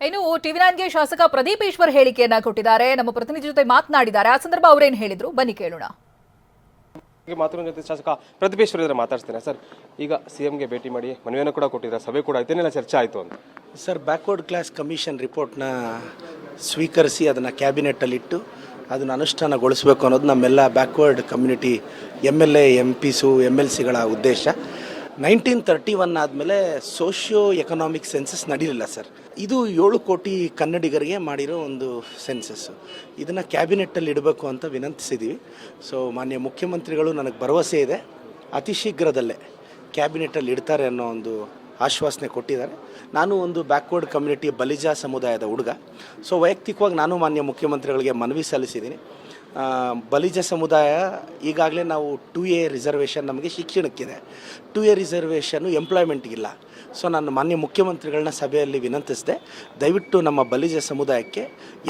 ಇನ್ನು ಟಿವಿ9ಗೆ ಶಾಸಕ ಪ್ರದೀಪ್ ಈಶ್ವರ್ ಹೇಳಿಕೆಯನ್ನ ಕೊಟ್ಟಿದ್ದಾರೆ. ನಮ್ಮ ಪ್ರತಿನಿಧಿ ಜೊತೆ ಮಾತನಾಡಿದ್ದಾರೆ. ಆ ಸಂದರ್ಭ ಅವರೇನು ಹೇಳಿದ್ರು ಬನ್ನಿ ಕೇಳೋಣ. ಮಾತುಕತೆ ಜೊತೆ ಶಾಸಕ ಪ್ರದೀಪ್ ಈಶ್ವರ್ ಇದ್ರೆ ಮಾತಾಡ್ತೇನೆ. ಸರ್, ಈಗ ಸಿಎಂಗೆ ಭೇಟಿ ಮಾಡಿ ಮನವಿಯನ್ನು ಕೂಡ ಕೊಟ್ಟಿದ್ದಾರೆ, ಸಭೆ ಕೂಡ ಆಯ್ತು, ಏನೆಲ್ಲ ಚರ್ಚೆ ಆಯಿತು ಅಂತ? ಸರ್, ಬ್ಯಾಕ್ವರ್ಡ್ ಕ್ಲಾಸ್ ಕಮಿಷನ್ ರಿಪೋರ್ಟ್ನ ಸ್ವೀಕರಿಸಿ ಅದನ್ನು ಕ್ಯಾಬಿನೆಟ್ಟಲ್ಲಿಟ್ಟು ಅದನ್ನು ಅನುಷ್ಠಾನಗೊಳಿಸಬೇಕು ಅನ್ನೋದು ನಮ್ಮೆಲ್ಲ ಬ್ಯಾಕ್ವರ್ಡ್ ಕಮ್ಯುನಿಟಿ MLA MPs MLCಗಳ ಉದ್ದೇಶ. 1931 ಆದಮೇಲೆ ಸೋಷಿಯೋ ಎಕನಾಮಿಕ್ ಸೆನ್ಸಸ್ ನಡೀಲಿಲ್ಲ ಸರ್. ಇದು 7 ಕೋಟಿ ಕನ್ನಡಿಗರಿಗೆ ಮಾಡಿರೋ ಒಂದು ಸೆನ್ಸಸ್ಸು. ಇದನ್ನು ಕ್ಯಾಬಿನೆಟ್ಟಲ್ಲಿ ಇಡಬೇಕು ಅಂತ ವಿನಂತಿಸಿದ್ದೀವಿ. ಸೊ ಮಾನ್ಯ ಮುಖ್ಯಮಂತ್ರಿಗಳು ನನಗೆ ಭರವಸೆ ಇದೆ, ಅತಿ ಶೀಘ್ರದಲ್ಲೇ ಕ್ಯಾಬಿನೆಟ್ಟಲ್ಲಿ ಇಡ್ತಾರೆ ಅನ್ನೋ ಒಂದು ಆಶ್ವಾಸನೆ ಕೊಟ್ಟಿದ್ದಾರೆ. ನಾನು ಒಂದು ಬ್ಯಾಕ್ವರ್ಡ್ ಕಮ್ಯುನಿಟಿ ಬಲಿಜ ಸಮುದಾಯದ ಹುಡುಗ. ಸೊ ವೈಯಕ್ತಿಕವಾಗಿ ನಾನು ಮಾನ್ಯ ಮುಖ್ಯಮಂತ್ರಿಗಳಿಗೆ ಮನವಿ ಸಲ್ಲಿಸಿದ್ದೀನಿ. ಬಲಿಜ ಸಮುದಾಯ ಈಗಾಗಲೇ ನಾವು 2A ರಿಸರ್ವೇಷನ್ ನಮಗೆ ಶಿಕ್ಷಣಕ್ಕಿದೆ, 2A ರಿಸರ್ವೇಷನ್ನು ಎಂಪ್ಲಾಯ್ಮೆಂಟ್ಗಿಲ್ಲ. ಸೊ ನಾನು ಮಾನ್ಯ ಮುಖ್ಯಮಂತ್ರಿಗಳನ್ನ ಸಭೆಯಲ್ಲಿ ವಿನಂತಿಸಿದೆ, ದಯವಿಟ್ಟು ನಮ್ಮ ಬಲಿಜ ಸಮುದಾಯಕ್ಕೆ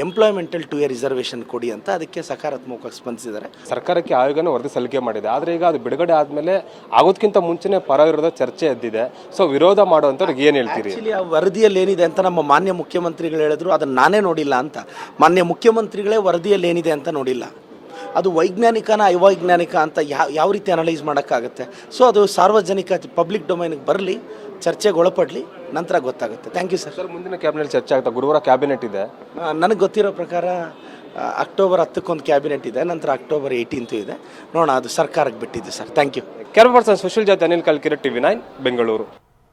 ಎಂಪ್ಲಾಯ್ಮೆಂಟಲ್ಲಿ 2A ರಿಸರ್ವೇಷನ್ ಕೊಡಿ ಅಂತ. ಅದಕ್ಕೆ ಸಕಾರಾತ್ಮಕವಾಗಿ ಸ್ಪಂದಿಸಿದ್ದಾರೆ. ಸರ್ಕಾರಕ್ಕೆ ಆಯೋಗನ ವರದಿ ಸಲ್ಲಿಕೆ ಮಾಡಿದೆ, ಆದರೆ ಈಗ ಅದು ಬಿಡುಗಡೆ ಆದಮೇಲೆ ಆಗೋದಕ್ಕಿಂತ ಮುಂಚೆನೇ ಪರ ವಿರೋಧ ಚರ್ಚೆ ಎದ್ದಿದೆ. ಸೊ ವಿರೋಧ ಮಾಡುವಂಥವ್ರಿಗೆ ಏನು ಹೇಳ್ತೀರಿ? ಆ್ಯಕ್ಚುಲಿ ಆ ವರದಿಯಲ್ಲಿ ಏನಿದೆ ಅಂತ ನಮ್ಮ ಮಾನ್ಯ ಮುಖ್ಯಮಂತ್ರಿಗಳು ಹೇಳಿದ್ರು, ಅದನ್ನು ನಾನೇ ನೋಡಿಲ್ಲ ಅಂತ. ಮಾನ್ಯ ಮುಖ್ಯಮಂತ್ರಿಗಳೇ ವರದಿಯಲ್ಲಿ ಏನಿದೆ ಅಂತ ನೋಡಿಲ್ಲ. ಅದು ವೈಜ್ಞಾನಿಕನ ಅವೈಜ್ಞಾನಿಕ ಅಂತ ಯಾವ ರೀತಿ ಅನಲೈಸ್ ಮಾಡೋಕ್ಕಾಗುತ್ತೆ? ಸೊ ಅದು ಸಾರ್ವಜನಿಕ ಪಬ್ಲಿಕ್ ಡೊಮೈನ್ಗೆ ಬರಲಿ, ಚರ್ಚೆಗೆ ಒಳಪಡಲಿ, ನಂತರ ಗೊತ್ತಾಗುತ್ತೆ. Thank you sir. ಸರ್, ಮುಂದಿನ ಕ್ಯಾಬಿನೆಟ್ ಚರ್ಚೆ ಆಗ್ತಾ? ಗುರುವಾರ ಕ್ಯಾಬಿನೆಟ್ ಇದೆ. ನನಗೆ ಗೊತ್ತಿರೋ ಪ್ರಕಾರ ಅಕ್ಟೋಬರ್ 10 ಕ್ಯಾಬಿನೆಟ್ ಇದೆ, ನಂತರ ಅಕ್ಟೋಬರ್ 18 ಇದೆ. ನೋಡೋಣ, ಅದು ಸರ್ಕಾರಕ್ಕೆ ಬಿಟ್ಟಿದ್ದು sir. Thank you. Camera person Sushil ಜೊತೆ ಅನಿಲ್ ಕಲ್ಕಿರೆ, ಟಿವಿ9 ಬೆಂಗಳೂರು.